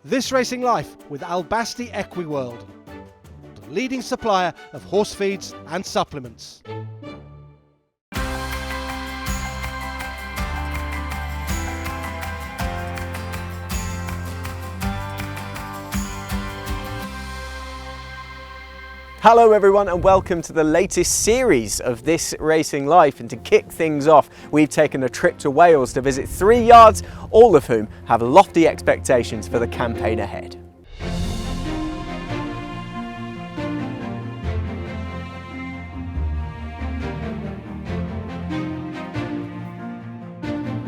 This Racing Life with Albasti Equiworld, the leading supplier of horse feeds and supplements. Hello everyone and welcome to the latest series of This Racing Life, and to kick things off we've taken a trip to Wales to visit 3 yards, all of whom have lofty expectations for the campaign ahead.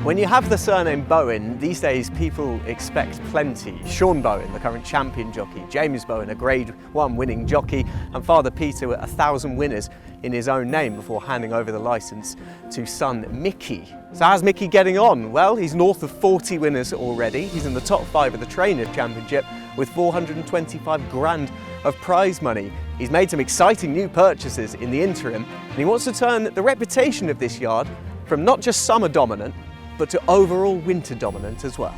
When you have the surname Bowen, these days people expect plenty. Sean Bowen, the current champion jockey, James Bowen, a Grade 1 winning jockey, and Father Peter with 1,000 winners in his own name before handing over the licence to son Mickey. So how's Mickey getting on? Well, he's north of 40 winners already. He's in the top 5 of the Trainers' Championship with 425 grand of prize money. He's made some exciting new purchases in the interim, and he wants to turn the reputation of this yard from not just summer dominant, but to overall winter dominant as well.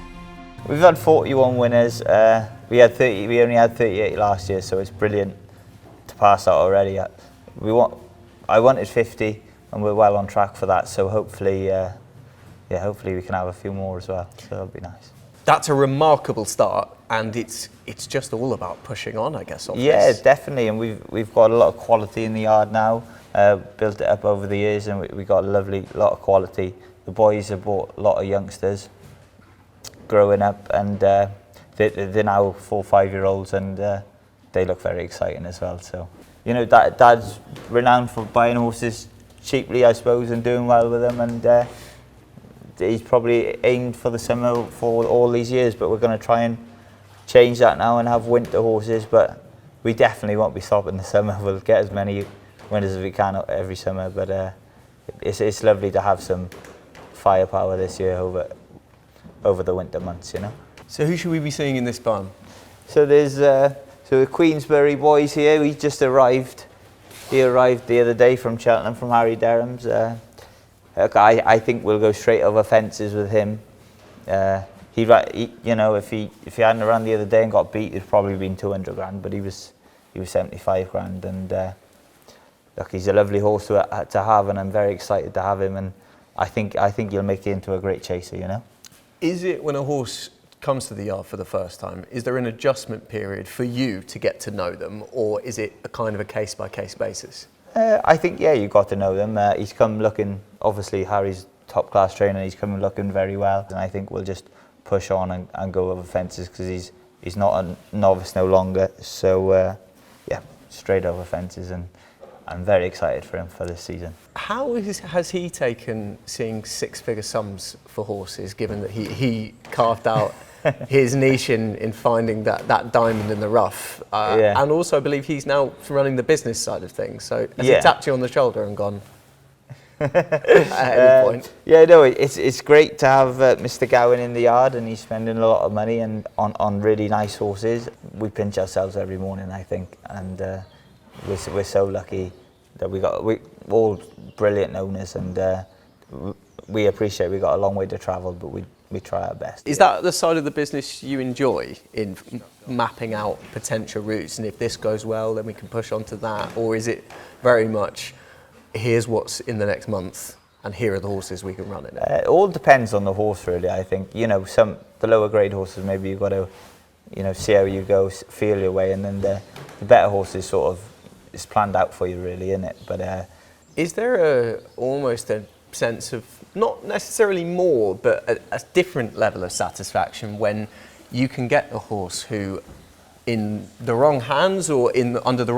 We've had 41 winners. We only had 38 last year, so it's brilliant to pass that already. I wanted 50, and we're well on track for that. So hopefully, hopefully we can have a few more as well. So that'll be nice. That's a remarkable start, and it's just all about pushing on, I guess. Yeah, definitely, and we've got a lot of quality in the yard now. Built it up over the years, and we got a lovely lot of quality. The boys have brought a lot of youngsters growing up, and they're now 4 or 5 year olds, and they look very exciting as well. So, you know, Dad's renowned for buying horses cheaply, I suppose, and doing well with them, and he's probably aimed for the summer for all these years, but we're going to try and change that now and have winter horses, but we definitely won't be stopping the summer. We'll get as many winners as we can every summer, but it's lovely to have some firepower this year over the winter months, you know. So who should we be seeing in this barn? So there's the Queensbury boys here. He just arrived. He arrived the other day from Cheltenham, from Harry Derham's. I think we'll go straight over fences with him. You know, if he hadn't run the other day and got beat, it'd probably been 200 grand. But he was 75 grand, and look, he's a lovely horse to have, and I'm very excited to have him. And I think you'll make it into a great chaser, you know. Is it when a horse comes to the yard for the first time, is there an adjustment period for you to get to know them, or is it a kind of a case-by-case basis? I think, yeah, you've got to know them. He's come looking, obviously Harry's top-class trainer, he's come looking very well, and I think we'll just push on and go over fences, because he's not a novice no longer. So, yeah, straight over fences, and I'm very excited for him for this season. How has he taken seeing 6-figure sums for horses, given that he carved out his niche in finding that diamond in the rough? And also I believe he's now running the business side of things. So has he tapped you on the shoulder and gone at any point? Yeah, no, it's great to have Mr. Gowen in the yard, and he's spending a lot of money and on really nice horses. We pinch ourselves every morning, I think, and we're so lucky that we all brilliant owners, and we appreciate we got a long way to travel, but we try our best. Is that the side of the business you enjoy, in mapping out potential routes, and if this goes well then we can push on to that, or is it very much here's what's in the next month and here are the horses we can run in it? It all depends on the horse, really. I think, you know, the lower grade horses, maybe you've got to, you know, see how you go, feel your way, and then the better horses sort of, it's planned out for you, really, isn't it? But is there almost a sense of, not necessarily more, but a different level of satisfaction when you can get a horse who, in the wrong hands or under the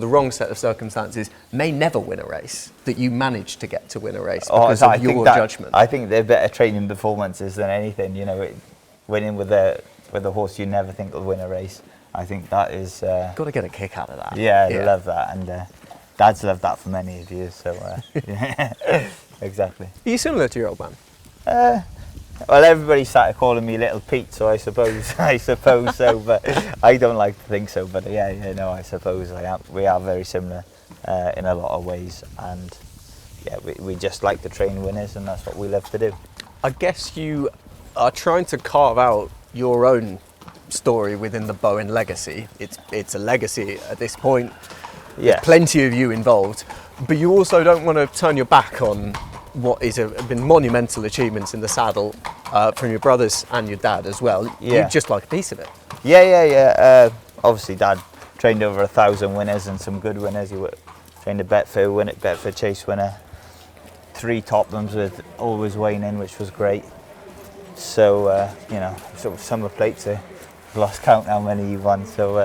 wrong set of circumstances, may never win a race, that you manage to get to win a race because of your judgment? I think they're better training performances than anything. You know, winning with a horse you never think will win a race. I think that is... got to get a kick out of that. Yeah, I love that, and Dad's loved that for many of years, so yeah, exactly. Are you similar to your old man? Well, everybody started calling me Little Pete, so I suppose so, but I don't like to think so, but yeah, you know, I suppose I am. We are very similar in a lot of ways, and yeah, we just like to train winners, and that's what we love to do. I guess you are trying to carve out your own story within the Bowen legacy. It's a legacy at this point. Yeah. Plenty of you involved, but you also don't want to turn your back on what have been monumental achievements in the saddle from your brothers and your dad as well. Yeah. You'd just like a piece of it. Yeah. Obviously, Dad trained over 1,000 winners and some good winners. He trained a Betford Chase winner, 3 Toplands with always waning, which was great. So, you know, sort of summer plates, I've lost count how many he won. So,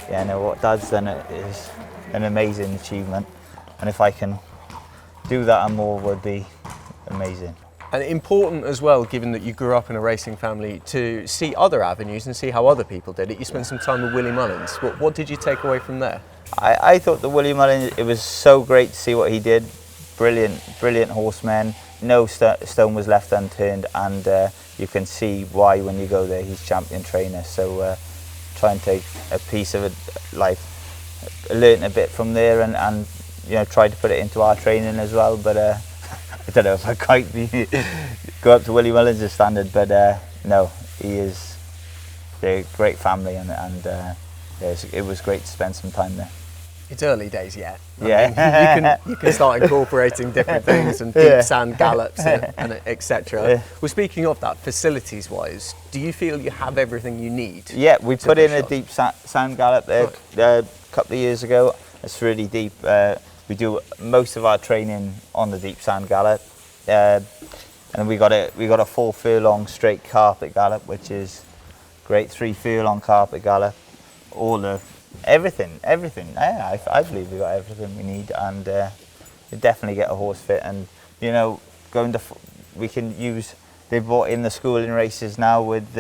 yeah, no, what Dad's done is an amazing achievement. And if I can do that and more, would be amazing. And important as well, given that you grew up in a racing family, to see other avenues and see how other people did it. You spent some time with Willie Mullins. What did you take away from there? I thought the Willie Mullins, it was so great to see what he did. Brilliant horseman. No stone was left unturned, and you can see why when you go there. He's champion trainer. So try and take a piece of it, like learn a bit from there, and you know, try to put it into our training as well. But I don't know if I quite go up to Willie Mullins' standard, but no, he is a great family, and it was great to spend some time there. It's early days yet. Yeah. I mean, you can start incorporating different things and deep sand gallops and etc. Yeah. Well, speaking of that, facilities-wise, do you feel you have everything you need? Yeah, we put in a shot? deep sand gallop there a couple of years ago. It's really deep. We do most of our training on the deep sand gallop, and we got a 4 furlong straight carpet gallop, which is great. 3 furlong carpet gallop, everything. Yeah, I believe we got everything we need, and we definitely get a horse fit. And you know, we can use. They brought in the schooling races now with.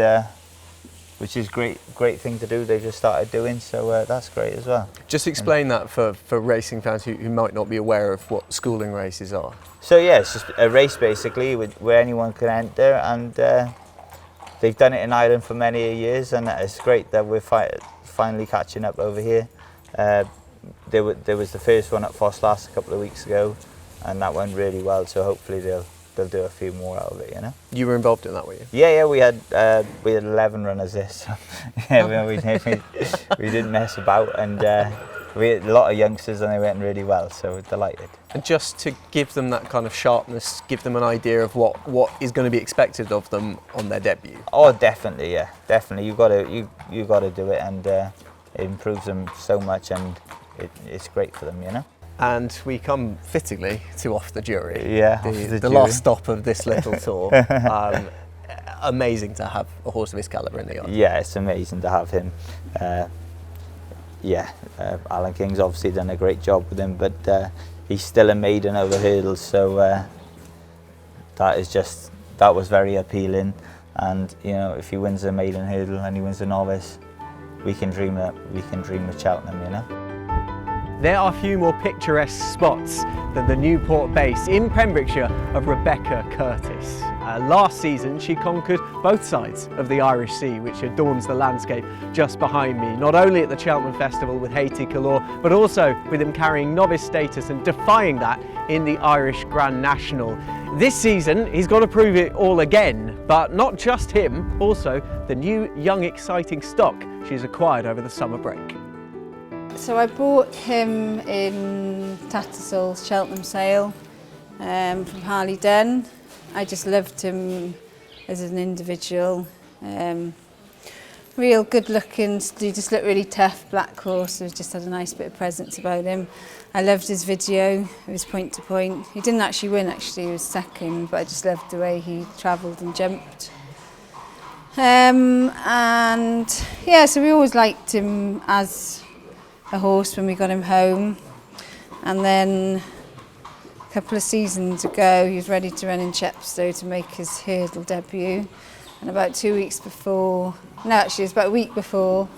Which is great thing to do. They just started doing, so that's great as well. Just explain that for racing fans who might not be aware of what schooling races are. So yeah, it's just a race basically where anyone can enter, and they've done it in Ireland for many years, and it's great that we're finally catching up over here. There was the first one at Fosslas a couple of weeks ago, and that went really well. So hopefully they'll do a few more out of it, you know. You were involved in that, were you? Yeah, we had 11 runners this. So, yeah, we didn't mess about, and we had a lot of youngsters, and they went really well. So we're delighted. And just to give them that kind of sharpness, give them an idea of what is going to be expected of them on their debut. Oh, definitely, yeah, definitely. You got to do it, and it improves them so much, and it's great for them, you know. And we come fittingly to Off the Jury, Yeah, the last stop of this little tour. Amazing to have a horse of his calibre in the yard. Yeah, it's amazing to have him. Alan King's obviously done a great job with him, but he's still a maiden over hurdles, so that was very appealing. And you know, if he wins a maiden hurdle and he wins a novice, we can dream of Cheltenham, you know. There are few more picturesque spots than the Newport base in Pembrokeshire of Rebecca Curtis. Last season she conquered both sides of the Irish Sea, which adorns the landscape just behind me, not only at the Cheltenham Festival with Haiti Couleurs, but also with him carrying novice status and defying that in the Irish Grand National. This season he's got to prove it all again, but not just him, also the new young exciting stock she's acquired over the summer break. So I bought him in Tattersalls Cheltenham sale from Harley Den. I just loved him as an individual. Real good looking, he just looked really tough, black horse, so just had a nice bit of presence about him. I loved his video, it was point to point. He didn't actually win, he was second, but I just loved the way he travelled and jumped. And yeah, so we always liked him as a horse when we got him home, and then a couple of seasons ago he was ready to run in Chepstow to make his hurdle debut, and about 2 weeks before, no actually it was about a week before,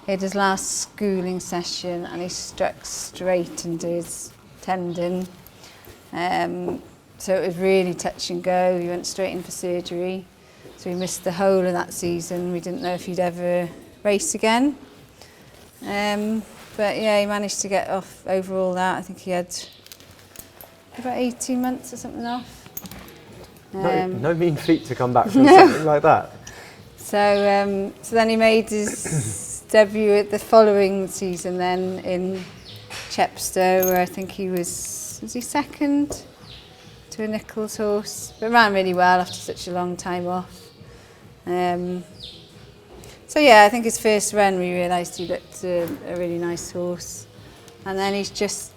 he had his last schooling session and he struck straight into his tendon, so it was really touch and go. He went straight in for surgery, so we missed the whole of that season. We didn't know if he'd ever race again. But yeah, he managed to get off over all that. I think he had about 18 months or something off. No mean feat to come back from something like that. So then he made his debut at the following season then in Chepstow, where I think he was he second to a Nichols horse, but ran really well after such a long time off. So yeah, I think his first run we realised he looked a really nice horse, and then he's just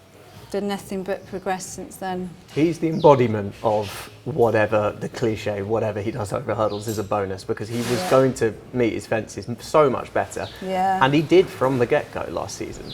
done nothing but progress since then. He's the embodiment of whatever the cliche, whatever he does over hurdles is a bonus, because he was going to meet his fences so much better. Yeah. And he did from the get-go last season.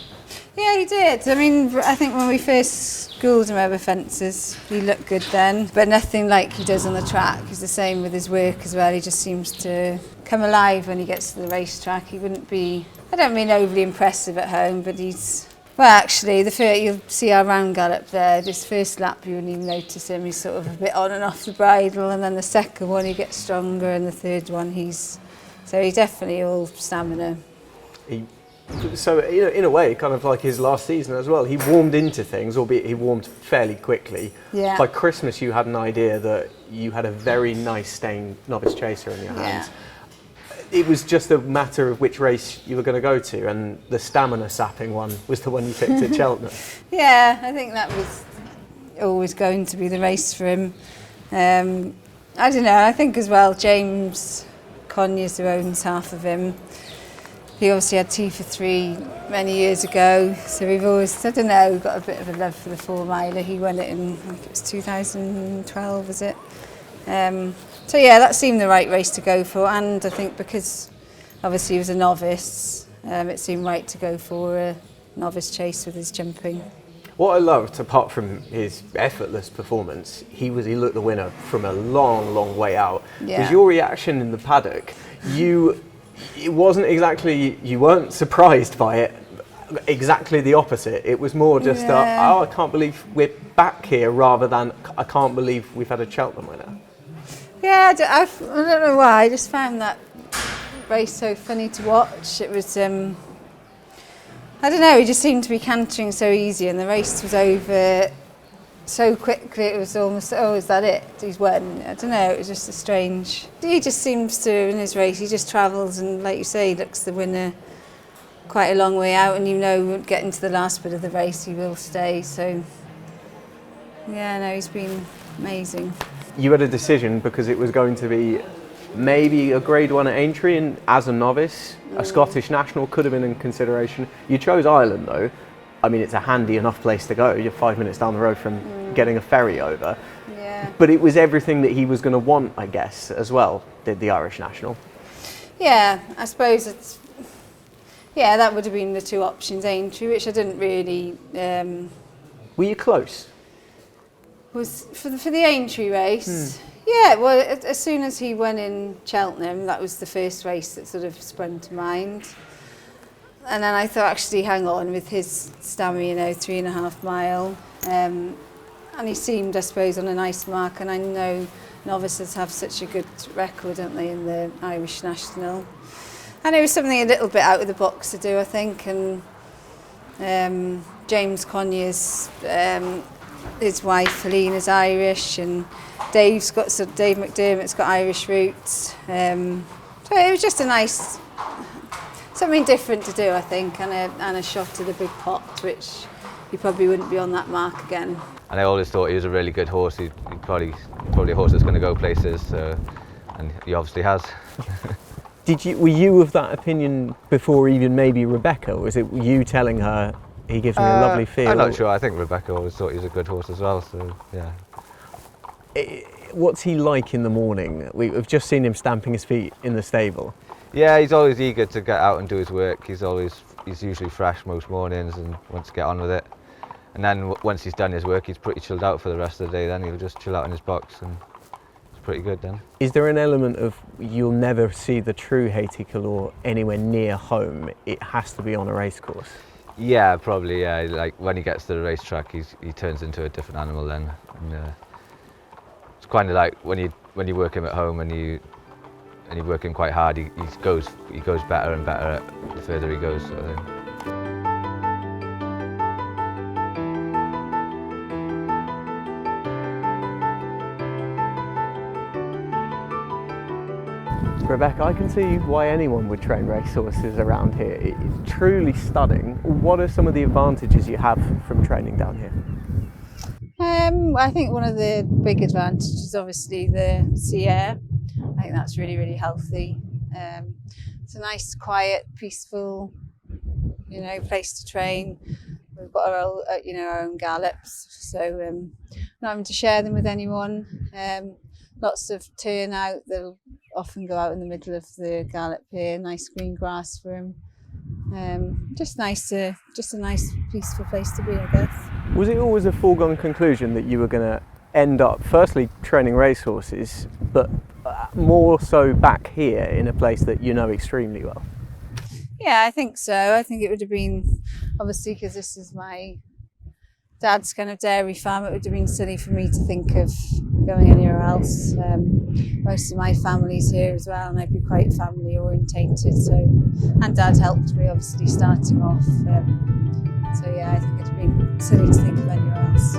Yeah, he did. I mean, I think when we first schooled him over fences, he looked good then, but nothing like he does on the track. He's the same with his work as well. He just seems to come alive when he gets to the racetrack. He wouldn't be, I don't mean overly impressive at home, but he's, well, actually, you'll see our round gallop there. This first lap, you wouldn't even notice him. He's sort of a bit on and off the bridle, and then the second one, he gets stronger, and the third one, he's definitely all stamina. So in a way, kind of like his last season as well, he warmed into things, albeit he warmed fairly quickly. Yeah. By Christmas, you had an idea that you had a very nice staying novice chaser in your hands. It was just a matter of which race you were going to go to, and the stamina sapping one was the one you picked at Cheltenham. Yeah, I think that was always going to be the race for him. I don't know, I think as well, James Conyers, who owns half of him, he obviously had T for 3 many years ago, so we've always, I don't know, got a bit of a love for the 4-miler. He won it in, I think it was 2012, was it? So yeah, that seemed the right race to go for, and I think because obviously he was a novice, it seemed right to go for a novice chase with his jumping. What I loved, apart from his effortless performance, he looked the winner from a long, long way out. Yeah. Was your reaction in the paddock? It wasn't exactly, you weren't surprised by it, exactly the opposite. It was more just, I can't believe we're back here, rather than, I can't believe we've had a Cheltenham winner. Yeah, I don't know why, I just found that race so funny to watch. It was, I don't know, he just seemed to be cantering so easy, and the race was over so quickly. It was almost, oh, is that it? He's won. I don't know, it was just a strange... He just seems to, in his race, he just travels, and like you say, he looks the winner quite a long way out, and you know, getting to the last bit of the race, he will stay. So, yeah, no, he's been amazing. You had a decision, because it was going to be maybe a Grade 1 at Aintree, and as a novice, a Scottish national could have been in consideration. You chose Ireland, though. I mean, it's a handy enough place to go. You're 5 minutes down the road from getting a ferry over. Yeah. But it was everything that he was going to want, I guess, as well, did the Irish national. Yeah, I suppose it's... Yeah, that would have been the two options, Aintree, which I didn't really... Were you close? Was for the Aintree race? Yeah, well, as soon as he won in Cheltenham, that was the first race that sort of sprung to mind. And then I thought, actually, hang on, with his stamina, 3.5 mile, and he seemed, I suppose, on a nice mark. And I know novices have such a good record, don't they, in the Irish national. And it was something a little bit out of the box to do, I think. And James Conyers, his wife Helene is Irish, and Dave McDermott's got Irish roots. So it was just a nice, something different to do, I think, and a shot at a big pot, which he probably wouldn't be on that mark again. And I always thought he was a really good horse. He's probably a horse that's going to go places, and he obviously has. Were you of that opinion before even maybe Rebecca? Or was it you telling her he gives me a lovely feel? I'm not sure. I think Rebecca always thought he was a good horse as well. So yeah. What's he like in the morning? We've just seen him stamping his feet in the stable. Yeah, he's always eager to get out and do his work. He's usually fresh most mornings and wants to get on with it. And then once he's done his work, he's pretty chilled out for the rest of the day. Then he'll just chill out in his box, and it's pretty good then. Is there an element of you'll never see the true Haiti Couleurs anywhere near home? It has to be on a race course. Yeah, probably. Yeah, like when he gets to the racetrack, he turns into a different animal then. And, it's kind of like when you work him at home and you work him quite hard. He goes better and better the further he goes, sort of thing. Rebecca, I can see why anyone would train racehorses around here. It's truly stunning. What are some of the advantages you have from training down here? I think one of the big advantages is obviously the sea air. I think that's really, really healthy. It's a nice, quiet, peaceful, place to train. We've got our own gallops, so not having to share them with anyone. Lots of turnout. They'll often go out in the middle of the gallop here. Nice green grass for them. Just a nice, peaceful place to be, I guess. Was it always a foregone conclusion that you were going to end up, firstly, training racehorses, but more so back here in a place that you know extremely well? Yeah, I think so. I think it would have been, obviously, because this is my dad's kind of dairy farm, it would have been silly for me to think of going anywhere else. Most of my family's here as well, and I'd be quite family orientated. So, and Dad helped me obviously starting off. So yeah, I think it'd been silly to think of anywhere else.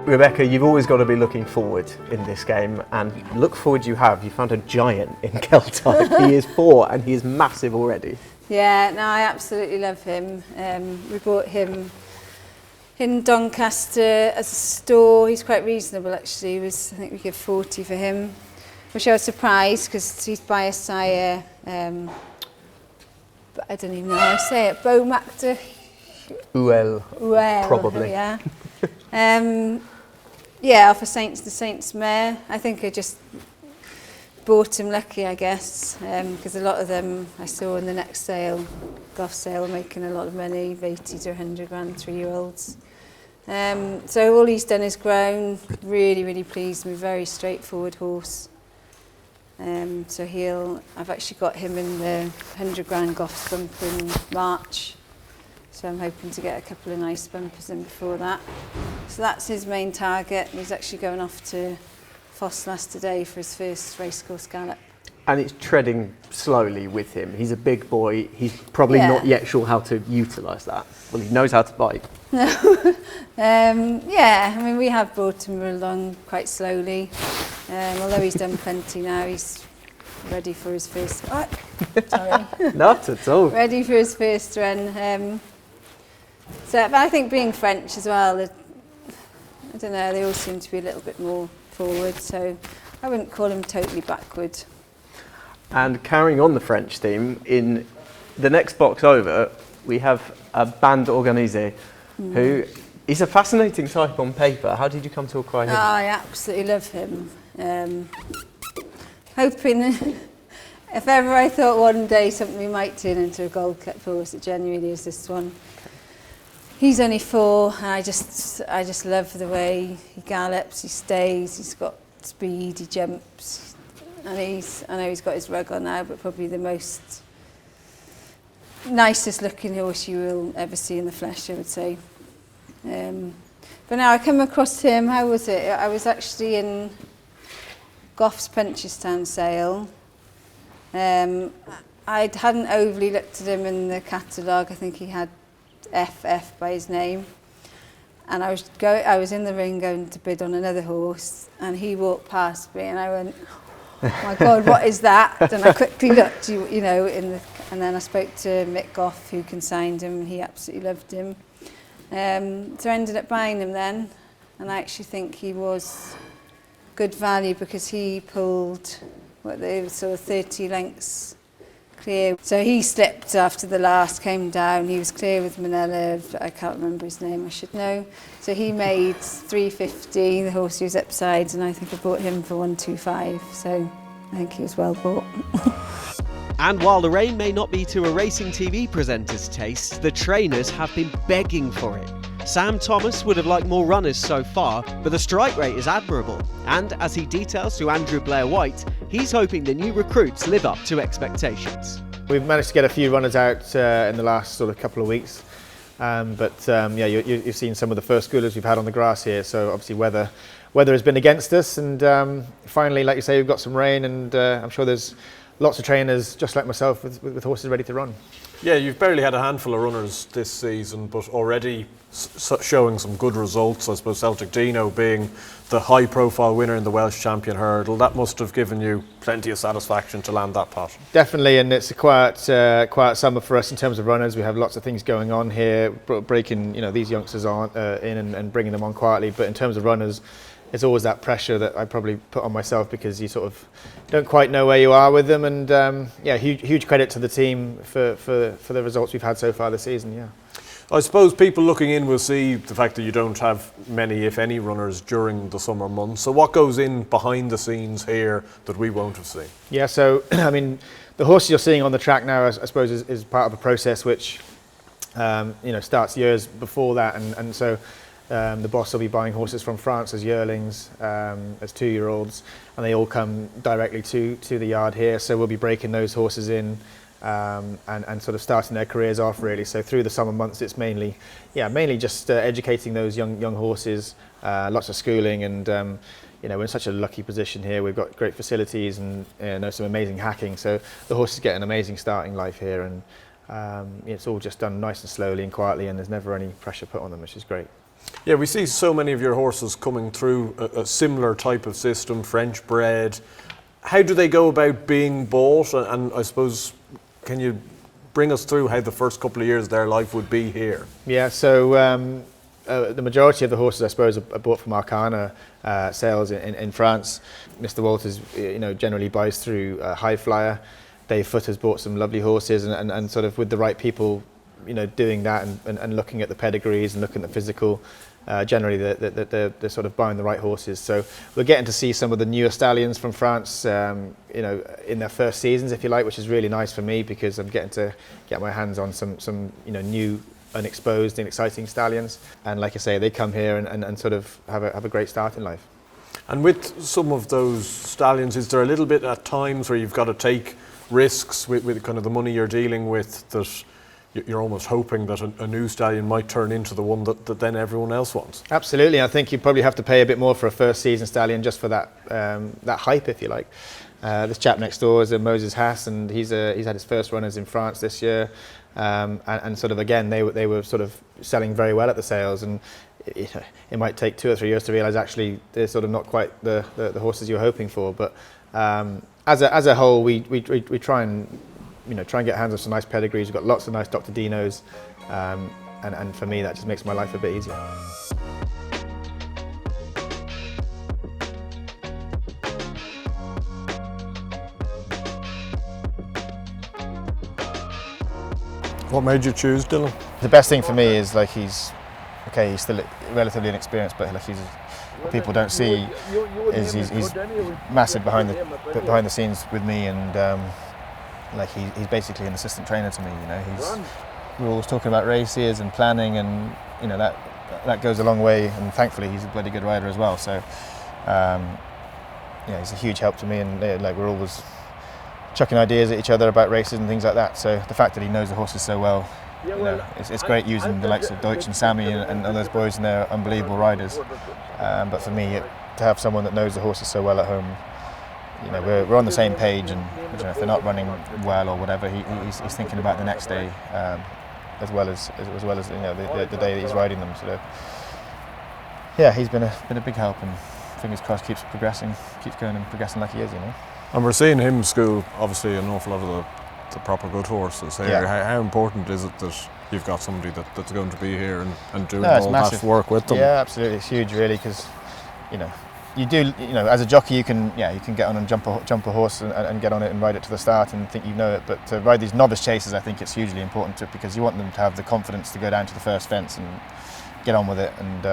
Rebecca, you've always got to be looking forward in this game, and look forward you have. You found a giant in Keltide. He is 4 and he is massive already. Yeah, no, I absolutely love him. We bought him in Doncaster as a store. He's quite reasonable actually. I think we give 40 for him, which I was surprised because he's by a sire, but I don't even know how to say it, Bowen. Well, probably. Yeah. Yeah, off the Saints mare. I think I just bought him lucky, I guess, because a lot of them I saw in the next sale, Goff sale, were making a lot of money, 80 to 100 grand, 3-year-olds. So all he's done is grown, really, really pleased with, very straightforward horse. So I've actually got him in the 100 grand Goff bump in March. So I'm hoping to get a couple of nice bumpers in before that. So that's his main target. He's actually going off to Fosslas today for his first racecourse gallop. And it's treading slowly with him. He's a big boy. He's probably not yet sure how to utilise that. Well, he knows how to bite. Yeah, I mean, we have brought him along quite slowly. Although he's done plenty now, he's ready for his first... Oh, sorry. Not at all. Ready for his first run. But I think being French as well, I don't know, they all seem to be a little bit more forward, so I wouldn't call him totally backward. And carrying on the French theme, in the next box over, we have a band organisé who is a fascinating type on paper. How did you come to acquire him? Oh, I absolutely love him. Hoping, if ever I thought one day something might turn into a Gold Cup horse, it genuinely is this one. He's only 4, and I just love the way he gallops, he stays, he's got speed, he jumps, and I know he's got his rug on now, but probably the most nicest looking horse you will ever see in the flesh, I would say. But now I come across him, how was it? I was actually in Goff's Punchestown sale. I hadn't overly looked at him in the catalogue. I think he had FF by his name, and I was in the ring going to bid on another horse, and he walked past me, and I went, "Oh my God, what is that?" And I quickly looked, and then I spoke to Mick Goff, who consigned him, and he absolutely loved him. So I ended up buying him then, and I actually think he was good value because he pulled they were sort of 30 lengths clear. So he slipped after the last, came down, he was clear with Manila, I can't remember his name, I should know. So he made 350, the horse was upsides, and I think I bought him for 125, so I think he was well bought. And while the rain may not be to a racing TV presenter's taste, the trainers have been begging for it. Sam Thomas would have liked more runners so far, but the strike rate is admirable. And as he details to Andrew Blair-White, he's hoping the new recruits live up to expectations. We've managed to get a few runners out in the last sort of couple of weeks. You've seen some of the first schoolers we've had on the grass here, so obviously weather has been against us, and finally, like you say, we've got some rain, and I'm sure there's lots of trainers just like myself with horses ready to run. Yeah, you've barely had a handful of runners this season, but already showing some good results. I suppose Celtic Dino being the high-profile winner in the Welsh Champion Hurdle, that must have given you plenty of satisfaction to land that pot. Definitely, and it's a quiet summer for us in terms of runners. We have lots of things going on here, breaking these youngsters on in and bringing them on quietly. But in terms of runners, it's always that pressure that I probably put on myself because you sort of don't quite know where you are with them. And huge credit to the team for the results we've had so far this season. Yeah. I suppose people looking in will see the fact that you don't have many, if any, runners during the summer months. So what goes in behind the scenes here that we won't have seen? Yeah, so I mean, the horses you're seeing on the track now, I suppose, is part of a process which starts years before that, and so the boss will be buying horses from France as yearlings, as 2-year-olds, and they all come directly to the yard here. So we'll be breaking those horses in. And sort of starting their careers off really. So through the summer months, it's mainly just educating those young horses, lots of schooling, and we're in such a lucky position here. We've got great facilities and some amazing hacking. So the horses get an amazing starting life here, and it's all just done nice and slowly and quietly, and there's never any pressure put on them, which is great. Yeah, we see so many of your horses coming through a similar type of system, French bred. How do they go about being bought? And I suppose, can you bring us through how the first couple of years of their life would be here? Yeah, so the majority of the horses, I suppose, are bought from Arcana sales in France. Mr. Walters, generally buys through High Flyer. Dave Foot has bought some lovely horses, and sort of with the right people, doing that and looking at the pedigrees and looking at the physical. Generally, they're sort of buying the right horses. So we're getting to see some of the newer stallions from France, in their first seasons, if you like, which is really nice for me because I'm getting to get my hands on some new, unexposed and exciting stallions. And like I say, they come here and sort of have a great start in life. And with some of those stallions, is there a little bit at times where you've got to take risks with kind of the money you're dealing with, that you're almost hoping that a new stallion might turn into the one that then everyone else wants? Absolutely. I think you probably have to pay a bit more for a first season stallion just for that hype, if you like. This chap next door is a Moses Haas, and he's had his first runners in France this year, and sort of again they were sort of selling very well at the sales, and it might take 2 or 3 years to realise actually they're sort of not quite the horses you're hoping for. But as a whole, we try and get hands on some nice pedigrees. We've got lots of nice Dr. Dinos, and for me that just makes my life a bit easier. What made you choose Dylan? The best thing for me is he's still relatively inexperienced, but people don't see is he's massive behind the scenes with me, and he's basically an assistant trainer to me. We're always talking about races and planning, and that goes a long way. And thankfully, he's a bloody good rider as well. So he's a huge help to me, and we're always chucking ideas at each other about races and things like that. So the fact that he knows the horses so well, it's great using the likes of Deutsch and Sammy and those boys, and they're unbelievable riders. But for me, to have someone that knows the horses so well at home, we're on the same page, and if they're not running well or whatever, he's thinking about the next day, as well as the day that he's riding them. So yeah, he's been a big help, and fingers crossed keeps going and progressing like he is. And we're seeing him school obviously an awful lot of the proper good horses here. Yeah. How important is it that you've got somebody that's going to be here and doing all that work with them? Yeah, absolutely, it's huge really, because you do, as a jockey, you can get on and jump a horse and get on it and ride it to the start and think you know it. But to ride these novice chases, I think it's hugely important because you want them to have the confidence to go down to the first fence and get on with it. And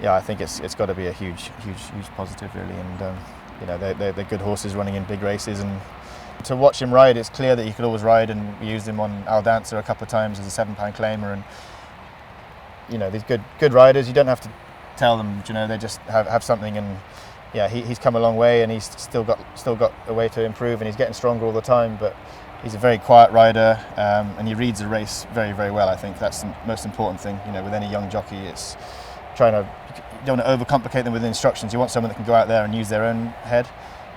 I think it's got to be a huge positive really. And they're good horses running in big races, and to watch him ride, it's clear that he could always ride. And we used him on Al Dancer a couple of times as a £7 claimer, and these good riders, you don't have to tell them, they just have something. And he's come a long way, and he's still got a way to improve, and he's getting stronger all the time. But he's a very quiet rider, and he reads the race very, very well. I think that's the most important thing. With any young jockey, it's you don't want to overcomplicate them with instructions. You want someone that can go out there and use their own head.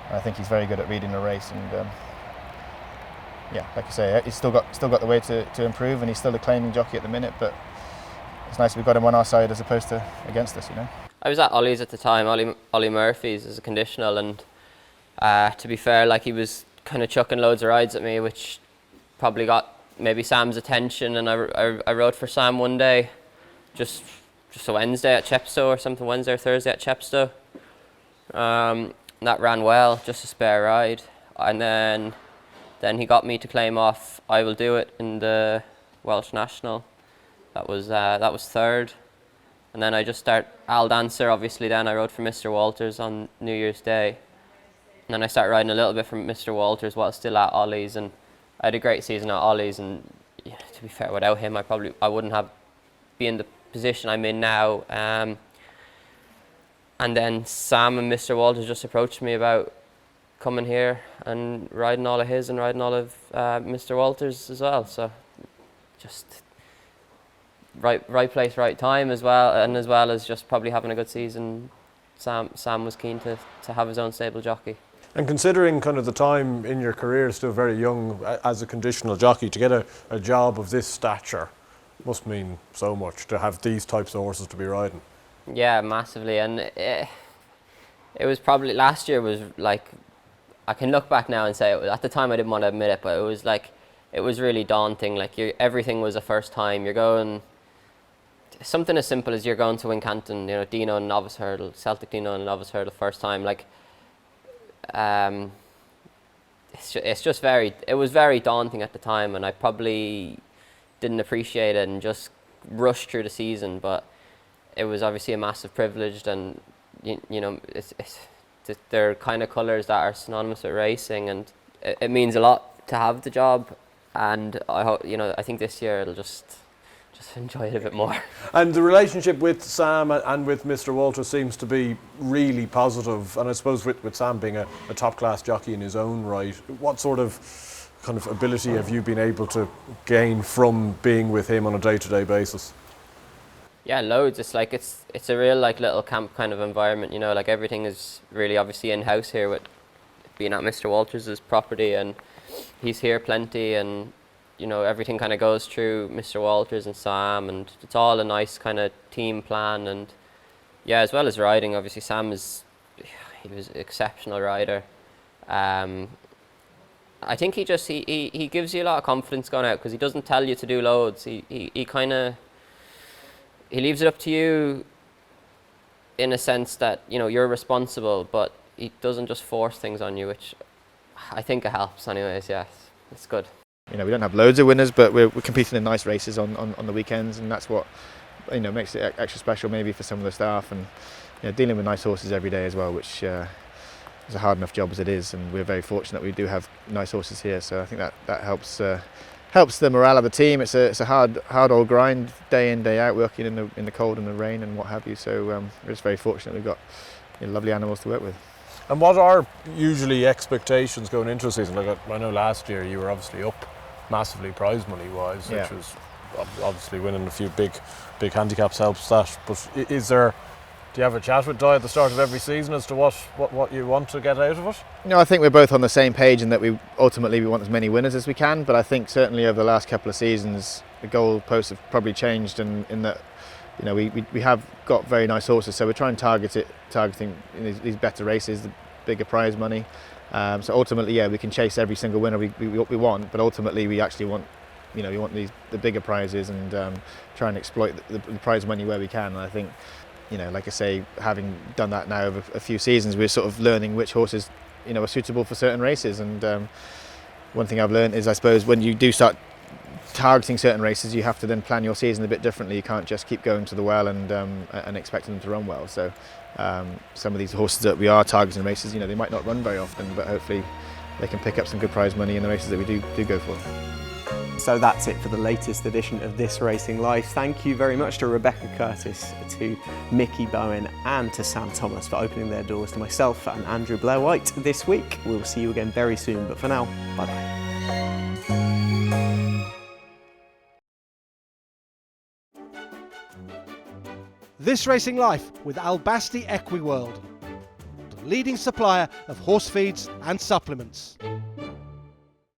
And I think he's very good at reading the race, and yeah, like I say, he's still got the way to improve, and he's still a claiming jockey at the minute. But it's nice we've got him on our side as opposed to against us, you know. I was at Ollie's at the time, Ollie Murphy's as a conditional, and to be fair, like, he was kind of chucking loads of rides at me, which probably got maybe Sam's attention, and I rode for Sam one day, just a Wednesday at Chepstow or something, Wednesday or Thursday at Chepstow. That ran well, just a spare ride, and then he got me to claim off I Will Do It in the Welsh National. That was third, and then I just start Al Dancer. Obviously, then I rode for Mr. Walters on New Year's Day, and then I started riding a little bit from Mr. Walters while still at Ollie's, and I had a great season at Ollie's. And yeah, to be fair, without him, I wouldn't have been in the position I'm in now. And then Sam and Mr. Walters just approached me about coming here and riding all of his and riding all of Mr. Walters as well. So just right place, right time as well, and as well as just probably having a good season. Sam was keen to have his own stable jockey. And considering kind of the time in your career, still very young as a conditional jockey, to get a job of this stature must mean so much, to have these types of horses to be riding. Yeah, massively. And it was probably, last year was like, I can look back now and say, at the time I didn't want to admit it, but it was really daunting. Like, everything was a first time. You're going, something as simple as you're going to Wincanton, you know, Dino and novice hurdle, Celtic Dino and novice hurdle first time. Like, it's just it was very daunting at the time, and I probably didn't appreciate it and just rushed through the season. But it was obviously a massive privilege, and you know, they're kind of colours that are synonymous with racing, and it means a lot to have the job. And I hope, you know, I think this year it'll just enjoy it a bit more. And the relationship with Sam and with Mr. Walters seems to be really positive, and I suppose with Sam being a top-class jockey in his own right, what sort of kind of ability have you been able to gain from being with him on a day-to-day basis? Yeah, loads. It's like it's a real like little camp kind of environment, you know, like everything is really obviously in-house here with being at Mr. Walters' property, and he's here plenty, and you know, everything kind of goes through Mr. Walters and Sam, and it's all a nice kind of team plan. And yeah, as well as riding, obviously Sam he was an exceptional rider. I think he gives you a lot of confidence going out, because he doesn't tell you to do loads. He kind of, he leaves it up to you in a sense that, you know, you're responsible, but he doesn't just force things on you, which I think it helps anyways. Yes, it's good. You know, we don't have loads of winners, but we're competing in nice races on the weekends, and that's what, you know, makes it extra special maybe for some of the staff. And you know, dealing with nice horses every day as well, which is a hard enough job as it is, and we're very fortunate we do have nice horses here. So I think that helps the morale of the team. It's a hard old grind, day in day out, working in the cold and the rain and what have you. So we're just very fortunate we've got, you know, lovely animals to work with. And what are usually expectations going into a season? Like, I know last year you were obviously up massively prize money wise, yeah, which was obviously winning a few big handicaps helps that. But do you have a chat with Dai at the start of every season as to what you want to get out of it? No, I think we're both on the same page in that we ultimately want as many winners as we can. But I think certainly over the last couple of seasons, the goalposts have probably changed in that, you know, we have got very nice horses, so we're trying to targeting these better races, the bigger prize money. So ultimately, yeah, we can chase every single winner we want, but ultimately we actually want, you know, we want the bigger prizes and try and exploit the prize money where we can. And I think, you know, like I say, having done that now over a few seasons, we're sort of learning which horses, you know, are suitable for certain races. And one thing I've learned is, I suppose, when you do start targeting certain races, you have to then plan your season a bit differently. You can't just keep going to the well and expecting them to run well. So some of these horses that we are targeting races, you know, they might not run very often, but hopefully they can pick up some good prize money in the races that we do go for. So that's it for the latest edition of This Racing Life. Thank you very much to Rebecca Curtis, to Mickey Bowen and to Sam Thomas for opening their doors to myself and Andrew Blair-White this week. We'll see you again very soon, but for now, bye-bye. This Racing Life with Albasti Equiworld, the leading supplier of horse feeds and supplements.